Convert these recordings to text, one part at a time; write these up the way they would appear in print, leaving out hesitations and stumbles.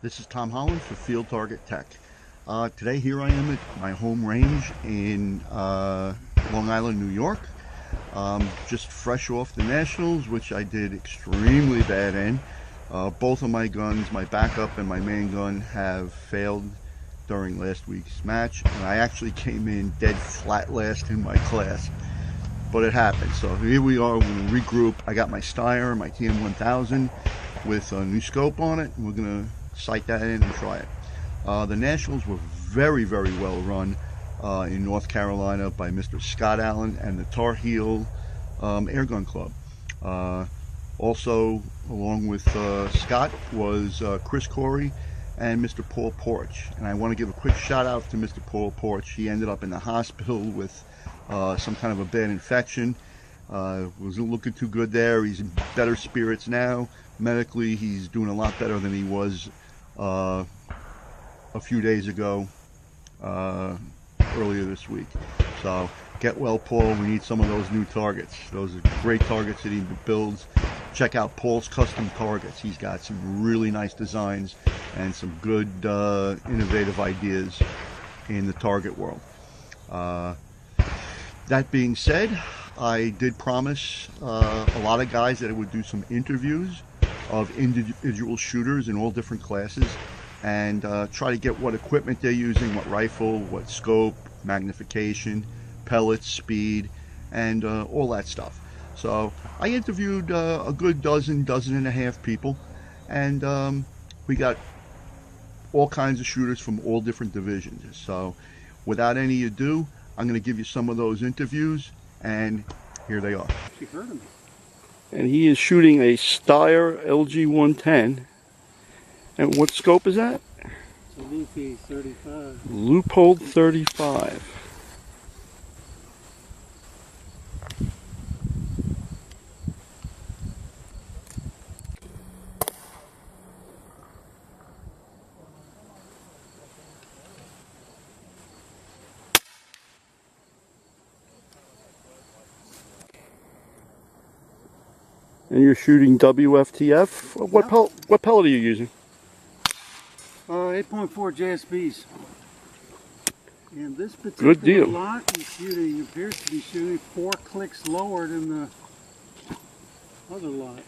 This is Tom Holland for Field Target Tech. Today here I am at my home range in Long Island, New York. Just fresh off the Nationals, which I did extremely bad in. Both of my guns, my backup and my main gun, have failed during last week's match, and I actually came in dead flat last in my class. But it happened. So here we are, we're going to regroup. I got my Steyr, my TM1000 with a new scope on it, and we're going to sight that in and try it. The Nationals were very, very well run in North Carolina by Mr. Scott Allen and the Tar Heel Airgun Club. Also, along with Scott, was Chris Corey and Mr. Paul Porch. And I want to give a quick shout out to Mr. Paul Porch. He ended up in the hospital with some kind of a bad infection. Wasn't looking too good there. He's in better spirits now. Medically, he's doing a lot better than he was a few days ago, earlier this week. So get well, Paul. We need some of those new targets. Those are great targets that he builds. Check out Paul's Custom Targets. He's got some really nice designs and some good innovative ideas in the target world. That being said, I did promise a lot of guys that I would do some interviews of individual shooters in all different classes and try to get what equipment they're using, what rifle, what scope, magnification, pellets, speed, and all that stuff. So I interviewed a good dozen and a half people, and we got all kinds of shooters from all different divisions. So without any ado, I'm going to give you some of those interviews, and here they are. You heard of me. And he is shooting a Steyr LG-110. And what scope is that? It's a Loophole 35. Loophole 35. And you're shooting WFTF. What pellet are you using? 8.4 JSBs. And this particular lot is shooting, appears to be shooting 4 clicks lower than the other lot.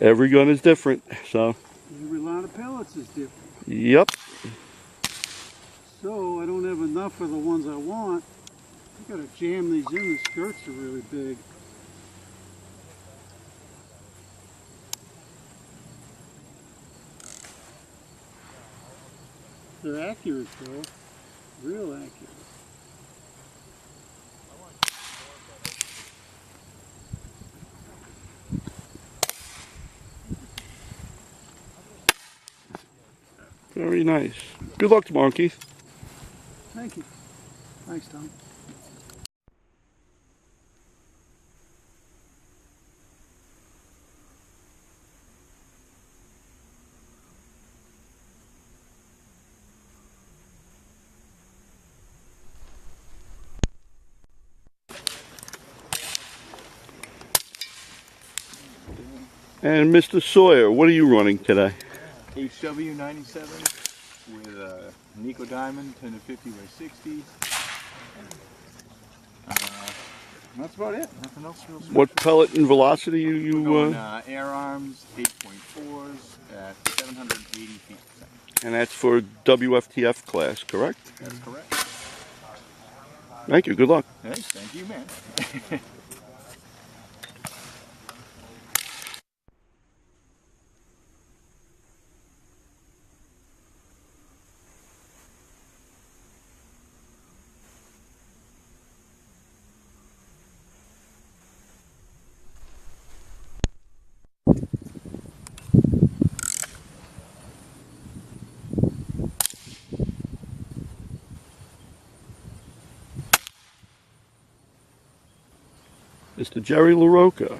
Every gun is different, so. Every lot of pellets is different. Yep. So I don't have enough of the ones I want. I gotta jam these in. The skirts are really big. They're accurate though, real accurate. Very nice. Good luck tomorrow, Keith. Thank you. Thanks, Tom. And Mr. Sawyer, what are you running today? HW97 with a Nico Diamond 10 to 50 by 60. That's about it. Nothing else real special. What pellet and velocity you going, Air Arms 8.4s at 780 feet per second. And that's for WFTF class, correct? That's correct. Thank you. Good luck. Hey, thank you, man. Mr. Jerry LaRocca,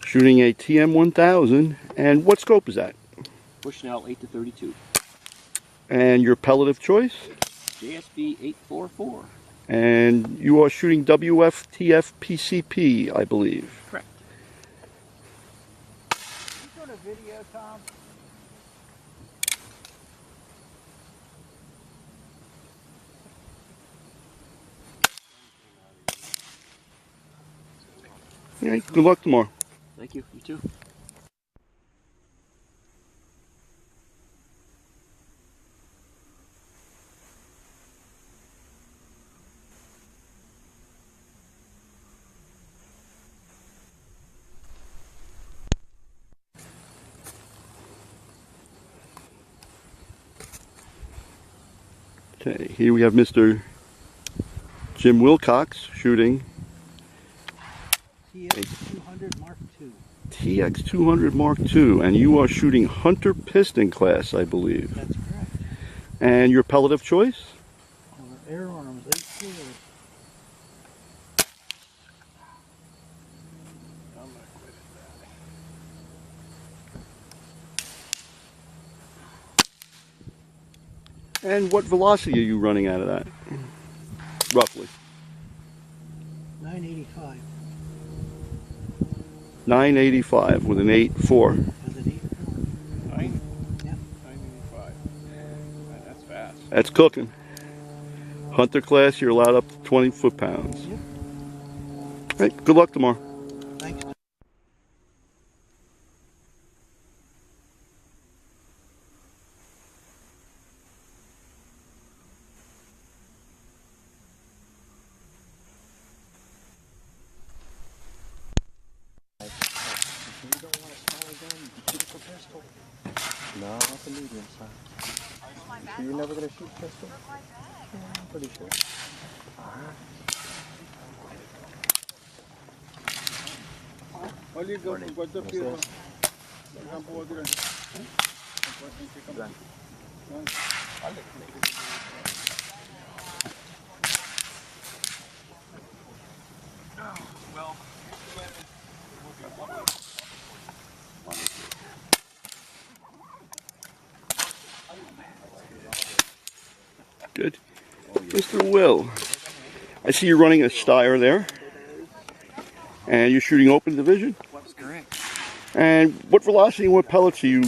shooting a TM1000. And what scope is that? Bushnell 8 to 32. And your pellet of choice? JSB 844. And you are shooting WFTF PCP, I believe. Correct. You got a video, Tom? Okay, good luck tomorrow. Thank you. You too. Okay, here we have Mr. Jim Wilcox shooting TX200 Mark II. TX200 Mark II, and you are shooting Hunter Piston class, I believe. That's correct. And your pellet of choice? Air Arms 8-4. And what velocity are you running out of that? Roughly. 985. 985 with an 8.4. With an 8-4. 985. Man, that's fast. That's cooking. Hunter class, you're allowed up to 20 foot-pounds. Yep. All right, good luck tomorrow. Thanks. You don't want a smaller gun, you can shoot it for pistol. No, not the medium size. You sure you're never going to shoot pistol? Yeah, I'm pretty sure. Good. Mr. Will, I see you're running a Steyr there. And you're shooting open division? That's correct. And what velocity and what pellets are you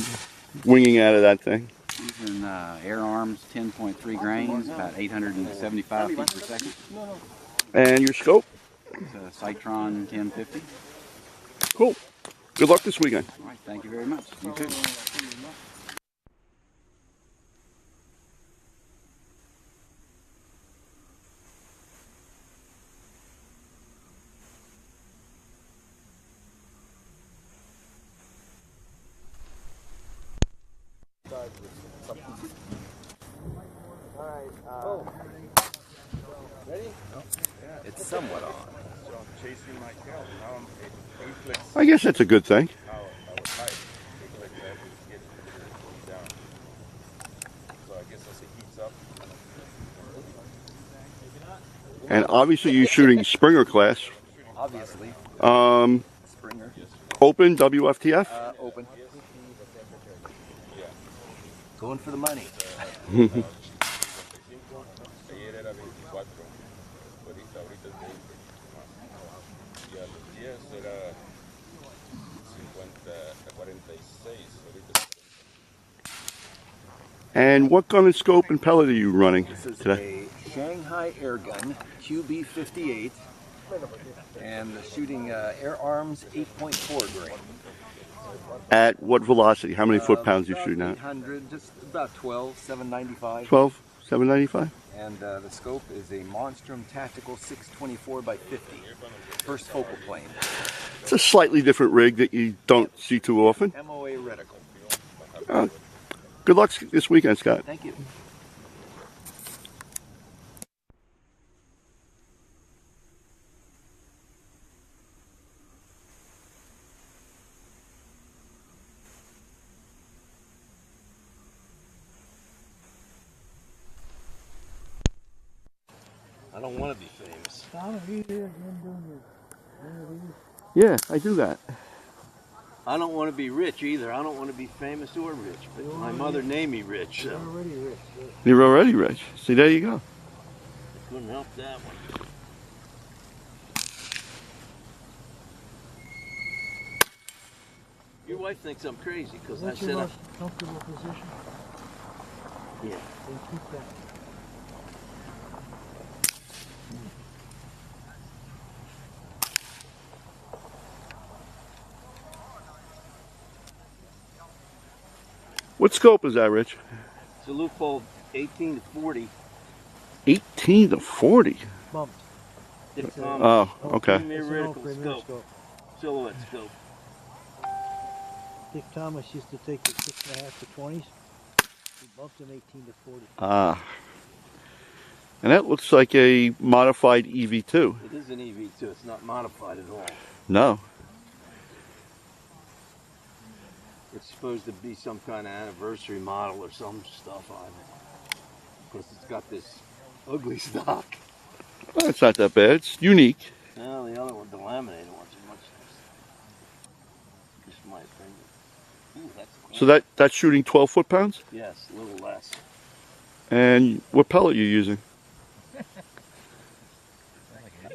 winging out of that thing? Using Air Arms 10.3 grains, about 875 feet per second. And your scope? It's a Citron 1050. Cool. Good luck this weekend. All right, thank you very much. You too. It's somewhat on. I guess that's a good thing. And obviously you're shooting Springer class. Obviously. Springer. Open, WFTF? Open. Going for the money. And what gun and scope and pellet are you running This is today? a Shanghai Airgun QB58 and shooting Air Arms 8.4 grain. At what velocity? How many foot-pounds are you About shooting at? 800, just about 12, 795. 12, 795? And the scope is a Monstrum Tactical 624 by 50. First focal plane. It's a slightly different rig that you don't see too often. MOA reticle. Good luck this weekend, Scott. Thank you. I don't want to be famous. Yeah, I do that. I don't want to be rich either. I don't want to be famous or rich. But my mother named me rich, so You're already rich. See, there you go. it couldn't help that one. Your wife thinks I'm crazy because I What's said your I... most comfortable position? Yeah. Then keep that. What scope is that, Rich? It's a loophole 18 to 40. 18 to 40. Bumped. Dick Oh, Thomas. okay. It's an old Theoretical premier scope. scope. Silhouette scope. Dick Thomas used to take the 6.5 to 20s. He bumped him 18 to 40. Ah. And that looks like a modified EV2. It is an EV2. It's not modified at all. No. It's supposed to be some kind of anniversary model or some stuff on it. Because it's got this ugly stock. Well, it's not that bad. It's unique. Well, the other one, the laminated ones, are much nicer. Just my opinion. Ooh, that's cool. So that's shooting 12 foot-pounds? Yes, a little less. And what pellet are you using?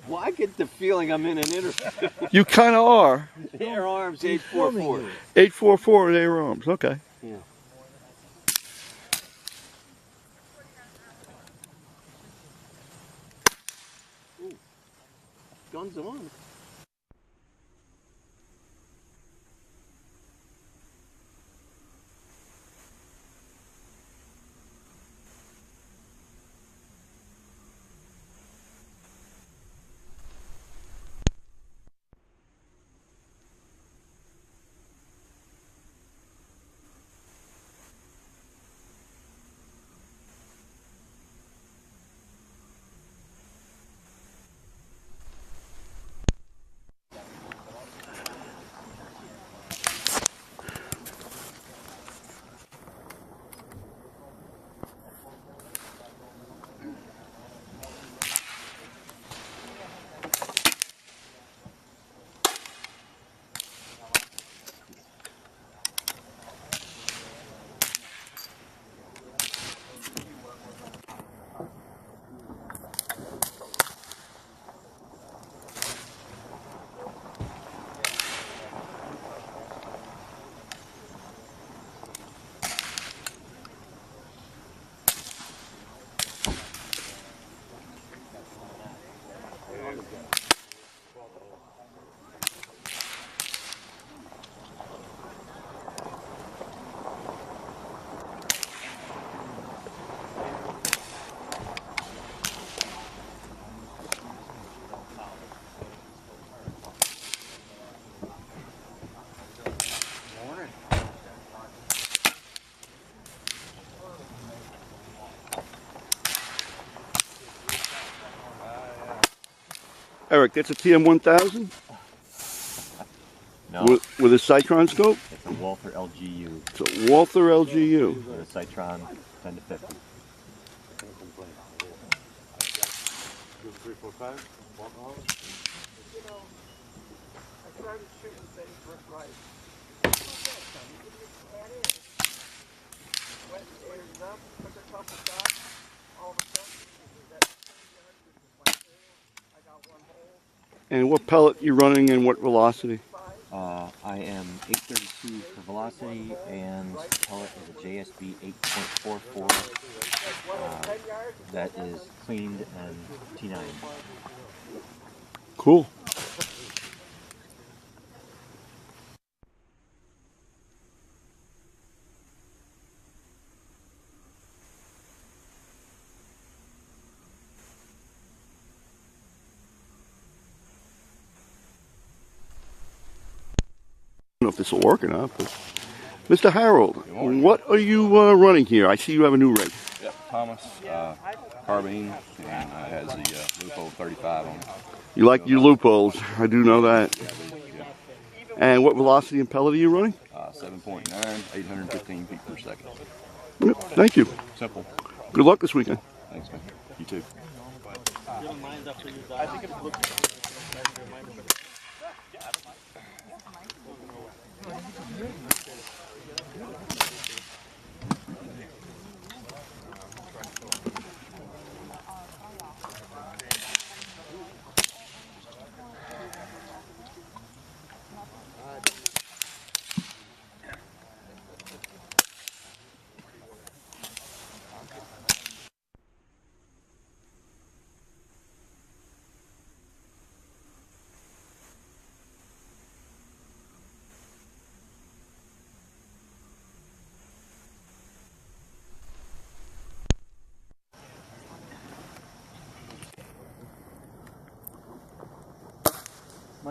Well, I get the feeling I'm in an interview. You kind of are. Air Arms 844. 844 at Air Arms. Okay. Yeah. Ooh. Guns on. Eric, that's a TM1000? No, With a Citron scope? it's a Walther LGU It's a Walther LGU. with a Citron 10 to 50. 3, 4, 5. And what pellet you running and what velocity? I am 832 for velocity, and pellet is a JSB 8.44. That is cleaned and T9. Cool. I don't know if this will work or not, but Mr. Harold, what are you running here? I see you have a new rig. Yep, Thomas carbine, and has the loophole 35 on it. You like your loopholes, I do know that. Yeah. And what velocity and pellet are you running? 7.9, 815 feet per second. Yep, thank you. Simple. Good luck this weekend. Thanks, man. You too.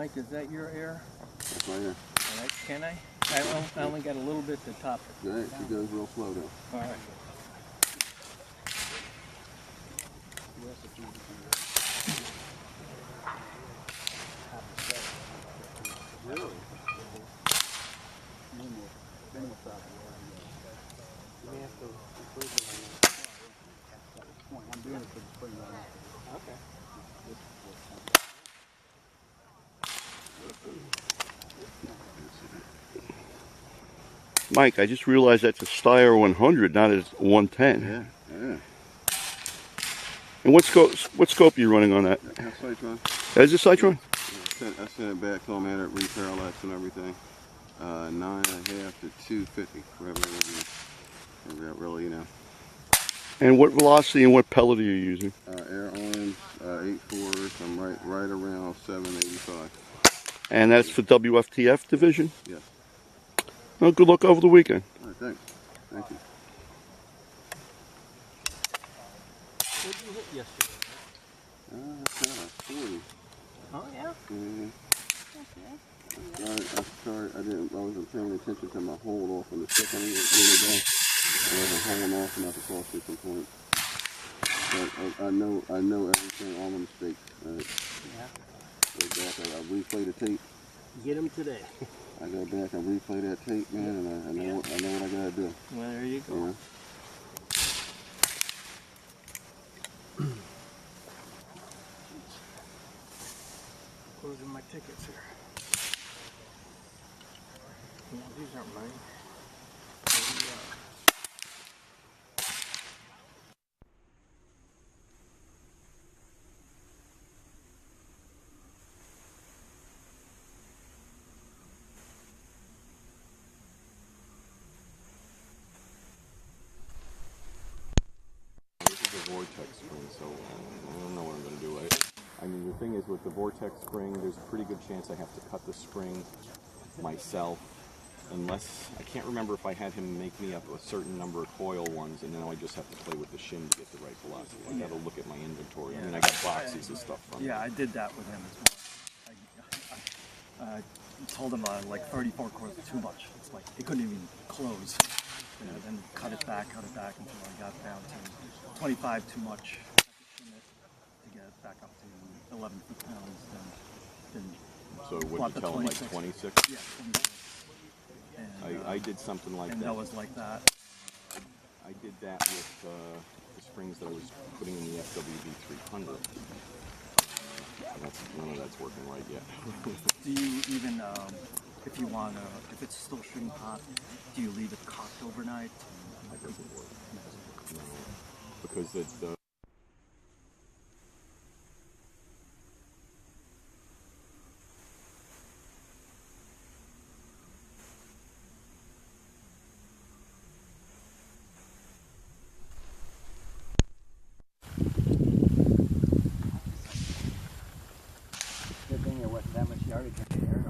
Mike, is that your air? That's my air. All right, can I? I only got a little bit to top it. All right, she goes real slow though. All right. Mike, I just realized that's a Steyr 100, not a 110. Yeah, yeah. And what scope are you running on that? That's Citron. That is a Citron? Yeah, I sent it back to him, had it reparallax and everything. 9.5 to 250 for really, you know. And what velocity and what pellet are you using? Air arms, 8.4s. I'm right around 785. And that's for WFTF division? Yes. Well, good luck over the weekend. All right, thanks. Thank you. What did you hit yesterday? That's 40. Oh yeah. I wasn't paying attention to my hold off on the stick. I wasn't holding off enough across different points. But I know everything, all the mistakes. Yeah. Go back, I replay the tape. Get him today. I go back and replay that tape, man, and I know what I gotta do. Well, there you go. You know? Closing my tickets here. Yeah, these aren't mine. Maybe, This is a vortex spring, so I don't know what I'm going to do. I mean, the thing is, with the vortex spring, there's a pretty good chance I have to cut the spring myself, unless, I can't remember if I had him make me up a certain number of coil ones, and now I just have to play with the shim to get the right velocity. I got to look at my inventory. I mean, I got boxes of stuff from Yeah, I did that with him as well. I told him like 34 coils too much. It's like he couldn't even close. You know, then cut it back until I got down to 25 too much. I had to shim it to get it back up to 11 foot-pounds. Then So what bought did you the tell him, like 26? 26? Yeah, 26. And, I did something like and that. that was like that. I did that with the springs that I was putting in the FWB 300. None of that's working right yet. Do you even, if it's still shooting hot, do you leave it cocked overnight? That doesn't work. No, because the Good thing there wasn't that much yardage in the air.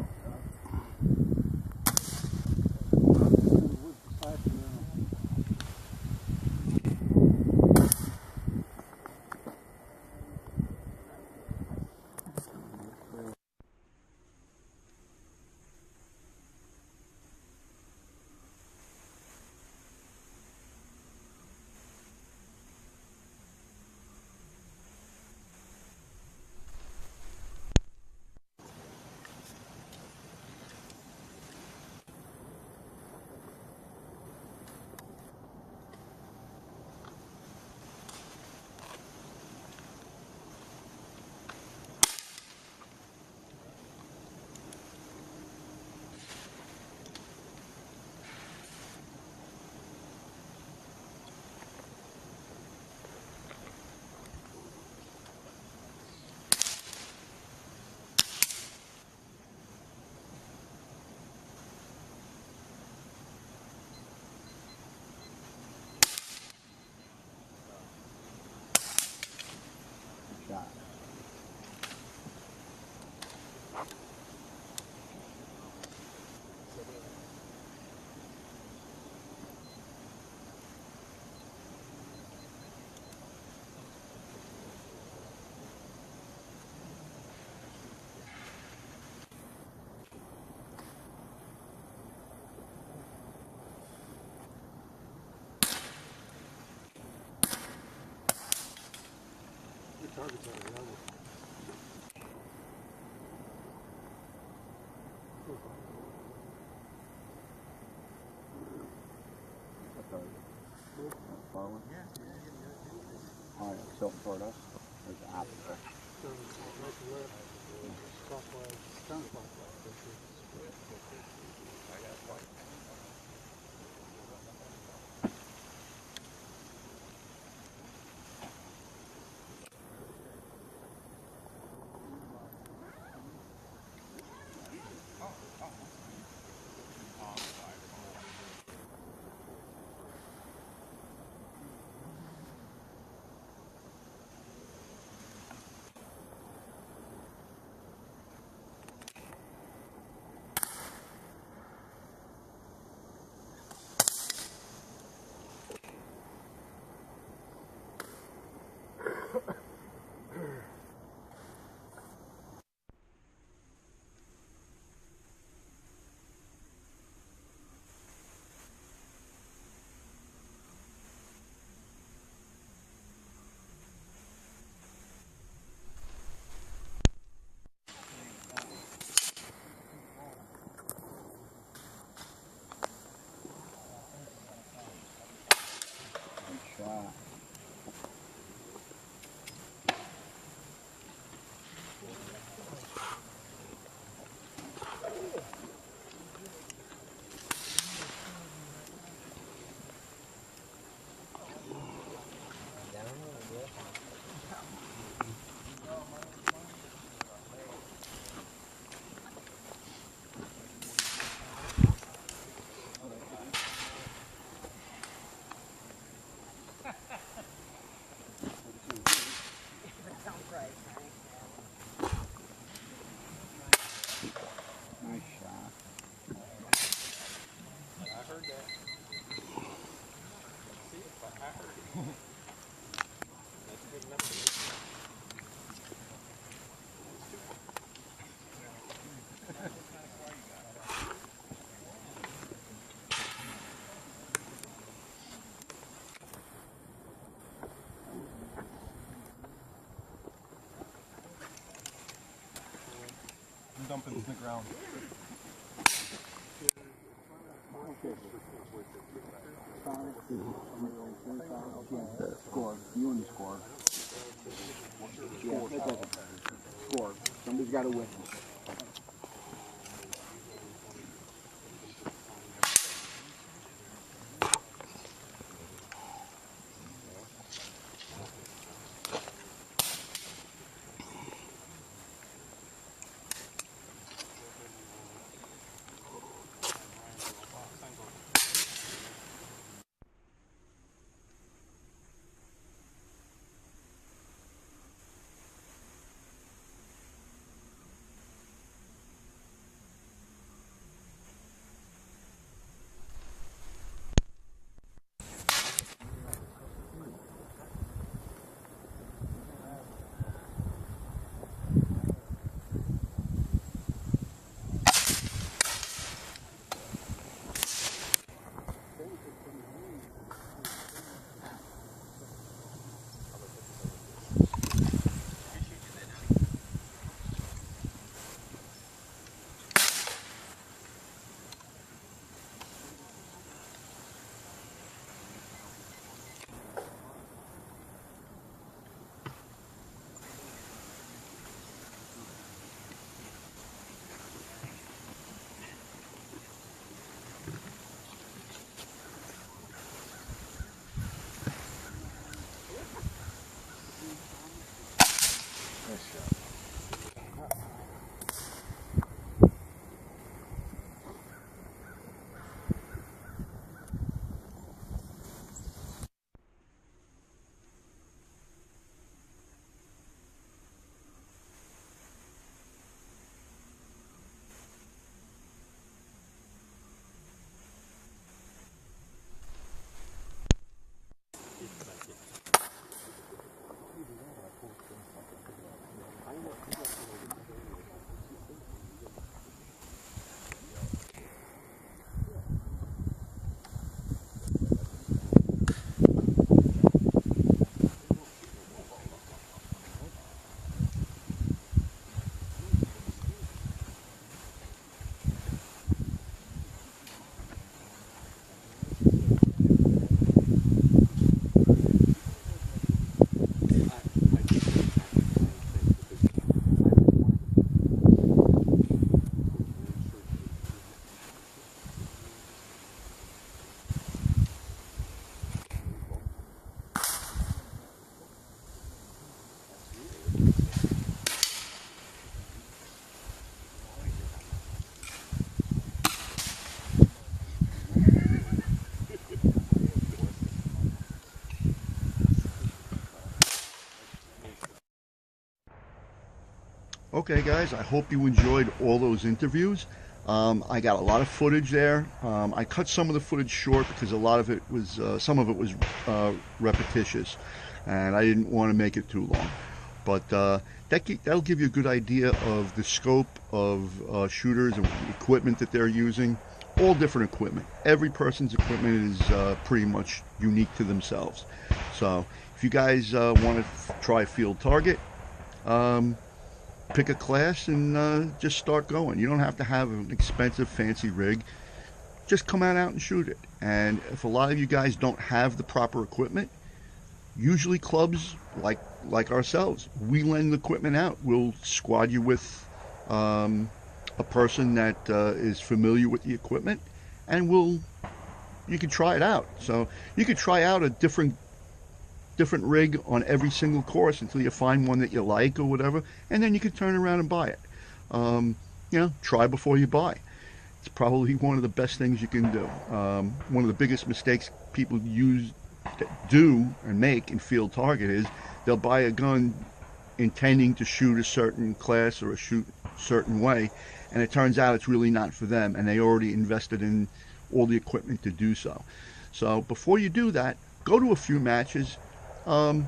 Alright, tilt toward us. There's Aafta. Nice shot. I heard that. See, I heard it. That's good enough for me. I'm dumping this in the ground. Score. You and the score. Yeah, that doesn't score. Somebody's got to witness. Okay, guys, I hope you enjoyed all those interviews. I got a lot of footage there. I cut some of the footage short because a lot of it was, some of it was repetitious, and I didn't want to make it too long. But that'll give you a good idea of the scope of shooters and the equipment that they're using. All different equipment. Every person's equipment is pretty much unique to themselves. So if you guys want to try field target, pick a class and just start going. You don't have to have an expensive fancy rig. Just come out and shoot it. And if a lot of you guys don't have the proper equipment, usually clubs like ourselves, we lend the equipment out. We'll squad you with a person that is familiar with the equipment, and you can try it out. So you could try out a different rig on every single course until you find one that you like or whatever, and then you can turn around and buy it. You know, try before you buy. It's probably one of the best things you can do. One of the biggest mistakes people do and make in field target is they'll buy a gun intending to shoot a certain class or shoot a certain way, and it turns out it's really not for them, and they already invested in all the equipment to do so. So before you do that, go to a few matches, let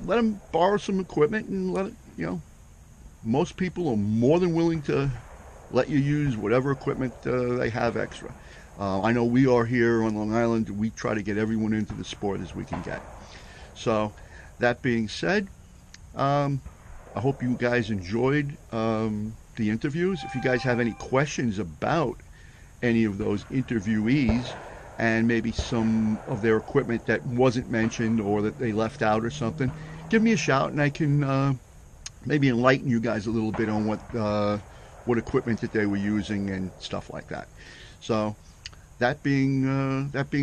them borrow some equipment, and most people are more than willing to let you use whatever equipment they have extra. I know we are here on Long Island. We try to get everyone into the sport as we can get. So that being said, I hope you guys enjoyed the interviews. If you guys have any questions about any of those interviewees and maybe some of their equipment that wasn't mentioned or that they left out or something, give me a shout and I can maybe enlighten you guys a little bit on what equipment that they were using and stuff like that. So that being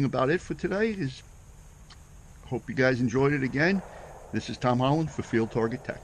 about it for today, hope you guys enjoyed it again. This is Tom Holland for Field Target Tech.